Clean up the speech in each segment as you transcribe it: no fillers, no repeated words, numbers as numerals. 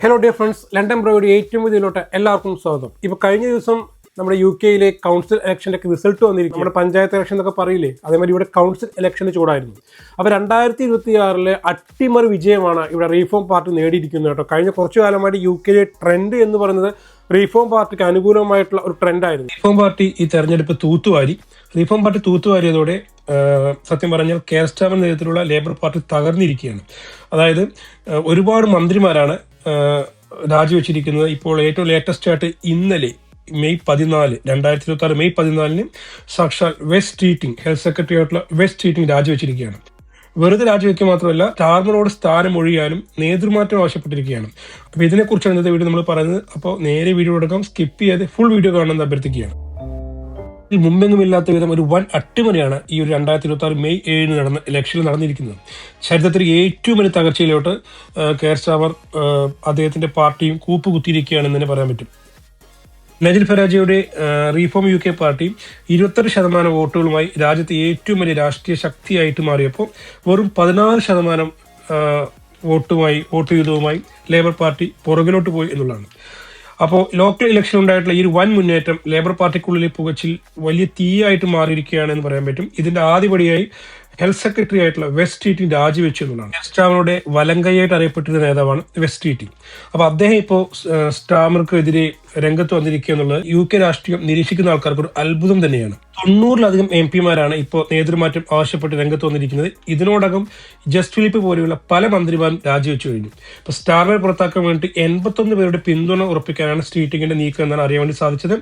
Hello dear friends, London ബ്രോയുടെ ഏറ്റവും ഇതിലോട്ട് എല്ലാവർക്കും സ്വാഗതം. ഇപ്പോൾ കഴിഞ്ഞ ദിവസം നമ്മുടെ UK കൗൺസിൽ ഇലക്ഷൻ്റെ ഒക്കെ റിസൾട്ട് വന്നിരിക്കും. നമ്മുടെ പഞ്ചായത്ത് ഇലക്ഷൻ എന്നൊക്കെ പറയില്ലേ, അതേമാതിരി ഇവിടെ കൗൺസിൽ ഇലക്ഷന് ചൂടായിരുന്നു. അപ്പോൾ 2026 അട്ടിമറി വിജയമാണ് ഇവിടെ റീഫോം പാർട്ടി നേടിയിരിക്കുന്നത് കേട്ടോ. കഴിഞ്ഞ കുറച്ചു കാലമായിട്ട് UK ട്രെൻഡ് എന്ന് പറയുന്നത് റീഫോം പാർട്ടിക്ക് അനുകൂലമായിട്ടുള്ള ഒരു ട്രെൻഡായിരുന്നു. റീഫോം പാർട്ടി ഈ തെരഞ്ഞെടുപ്പ് തൂത്തുവാരി. റീഫോം പാർട്ടി തൂത്തുവാരിയതോടെ സത്യം പറഞ്ഞാൽ കെയർ സ്റ്റാർമർ നേതൃത്വത്തിലുള്ള ലേബർ പാർട്ടി തകർന്നിരിക്കുകയാണ്. അതായത് ഒരുപാട് മന്ത്രിമാരാണ് രാജിവെച്ചിരിക്കുന്നത്. ഇപ്പോൾ ഏറ്റവും ലേറ്റസ്റ്റ് ആയിട്ട് ഇന്നലെ മെയ് 14, 2026 മെയ് 14 സാക്ഷാൽ വെസ്റ്റ് സ്ട്രീറ്റിംഗ് ഹെൽത്ത് സെക്രട്ടറി ആയിട്ടുള്ള വെസ്റ്റ് സ്ട്രീറ്റിംഗ് രാജിവെച്ചിരിക്കുകയാണ്. വെറുതെ രാജിവെക്കുക മാത്രമല്ല, സ്റ്റാർമറോട് സ്ഥാനം ഒഴിയാനും നേതൃമാറ്റം ആവശ്യപ്പെട്ടിരിക്കുകയാണ്. അപ്പോൾ ഇതിനെക്കുറിച്ചാണ് ഇന്നത്തെ വീഡിയോ നമ്മൾ പറയുന്നത്. അപ്പോൾ നേരെ വീഡിയോ എടുക്കാം, സ്കിപ്പ് ചെയ്യാതെ ഫുൾ വീഡിയോ കാണണമെന്ന് അഭ്യർത്ഥിക്കുകയാണ്. മുമ്പെങ്ങുമില്ലാത്ത വിധം ഒരു വൻ അട്ടിമറിയാണ് ഈ ഒരു 2026 മെയ് 7 നടന്ന ഇലക്ഷനിൽ നടന്നിരിക്കുന്നത്. ചരിത്രത്തിൽ ഏറ്റവും വലിയ തകർച്ചയിലോട്ട് കെയർ സ്റ്റാർമർ അദ്ദേഹത്തിന്റെ പാർട്ടിയും കൂപ്പുകുത്തിയിരിക്കുകയാണെന്ന് തന്നെ പറയാൻ പറ്റും. നജിൽ ഫരാജിയുടെ റീഫോം UK പാർട്ടി 28% വോട്ടുകളുമായി രാജ്യത്തെ ഏറ്റവും വലിയ രാഷ്ട്രീയ ശക്തിയായിട്ട് മാറിയപ്പോൾ വെറും 14% വോട്ട് വീതവുമായി ലേബർ പാർട്ടി പുറകിലോട്ട് പോയി എന്നുള്ളതാണ്. അപ്പോൾ ലോക്കൽ ഇലക്ഷൻ ഉണ്ടായിട്ടുള്ള ഈ ഒരു വൻ മുന്നേറ്റം ലേബർ പാർട്ടിക്കുള്ളിലെ പുകച്ചിൽ വലിയ തീയായിട്ട് മാറിയിരിക്കുകയാണെന്ന് പറയാൻ പറ്റും. ഇതിന്റെ ആദ്യപടിയായി ഹെൽത്ത് സെക്രട്ടറി ആയിട്ടുള്ള വെസ്റ്റ് സ്ട്രീറ്റിംഗ് രാജിവെച്ചു എന്നുള്ളതാണ്. സ്റ്റാമറുടെ വലങ്കയായിട്ട് അറിയപ്പെട്ടിരുന്ന നേതാവാണ് വെസ്റ്റ് സ്ട്രീറ്റിംഗ്. അപ്പൊ അദ്ദേഹം ഇപ്പോൾ സ്റ്റാമർക്കെതിരെ രംഗത്ത് വന്നിരിക്കുക എന്നുള്ളത് UK രാഷ്ട്രീയം നിരീക്ഷിക്കുന്ന ആൾക്കാർക്ക് ഒരു അത്ഭുതം തന്നെയാണ്. 90-ലധികം MP ഇപ്പോൾ നേതൃമാറ്റം ആവശ്യപ്പെട്ട് രംഗത്ത് വന്നിരിക്കുന്നത്. ഇതിനോടകം ജസ്റ്റ് ഫിലിപ്പ് പോലെയുള്ള പല മന്ത്രിമാരും രാജിവെച്ചു കഴിഞ്ഞു. ഇപ്പൊ സ്റ്റാർമർ പുറത്താക്കാൻ വേണ്ടി 81 പേരുടെ പിന്തുണ ഉറപ്പിക്കാനാണ് സ്ട്രീറ്റിംഗിന്റെ നീക്കം എന്നാണ് അറിയാൻ വേണ്ടി സാധിച്ചത്.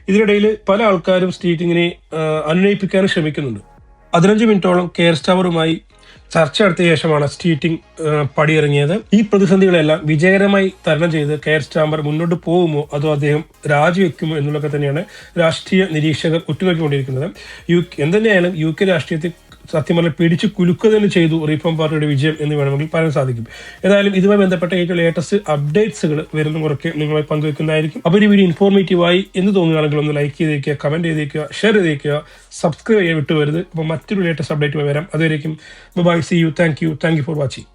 ഇതിനിടയിൽ പല ആൾക്കാരും സ്ട്രീറ്റിംഗിനെ അനുനയിപ്പിക്കാനും ശ്രമിക്കുന്നുണ്ട്. 15 മിനിറ്റോളം കെയർ സ്റ്റാർമറുമായി ചർച്ച നടത്തിയ ശേഷമാണ് സ്ട്രീറ്റിംഗ് പടിയിറങ്ങിയത്. ഈ പ്രതിസന്ധികളെല്ലാം വിജയകരമായി തരണം ചെയ്ത് കെയർ സ്റ്റാർമർ മുന്നോട്ട് പോകുമോ അതോ അദ്ദേഹം രാജിവെക്കുമോ എന്നുള്ളതൊക്കെ തന്നെയാണ് രാഷ്ട്രീയ നിരീക്ഷകർ ഉറ്റുനോക്കിക്കൊണ്ടിരിക്കുന്നത്. എന്തുതന്നെയായാലും UK രാഷ്ട്രീയത്തിൽ സത്യം പറഞ്ഞാൽ പിടിച്ചു കുലുക്കുക തന്നെ ചെയ്തു റീഫോം പാർട്ടിയുടെ വിജയം എന്ന് വേണമെങ്കിൽ പറയാൻ സാധിക്കും. ഏതായാലും ഇതുമായി ബന്ധപ്പെട്ട ഏറ്റവും ലേറ്റസ്റ്റ് അപ്ഡേറ്റ്സുകൾ വരുന്ന മുറയ്ക്ക് നിങ്ങളുമായി പങ്കുവെക്കുന്നതായിരിക്കും. അപ്പോൾ ഈ വീഡിയോ ഇൻഫോർമേറ്റീവായി എന്ന് തോന്നുകയാണെങ്കിൽ ഒന്ന് ലൈക്ക് ചെയ്തേക്കുക, കമന്റ് ചെയ്തേക്കുക, ഷെയർ ചെയ്തേക്കുക, സബ്സ്ക്രൈബ് ചെയ്യാൻ വിട്ടുവരുത്. അപ്പോൾ മറ്റൊരു ലേറ്റസ്റ്റ് അപ്ഡേറ്റുമായി വരാം. അതുവരേക്കും bye, see you, thank you for watching.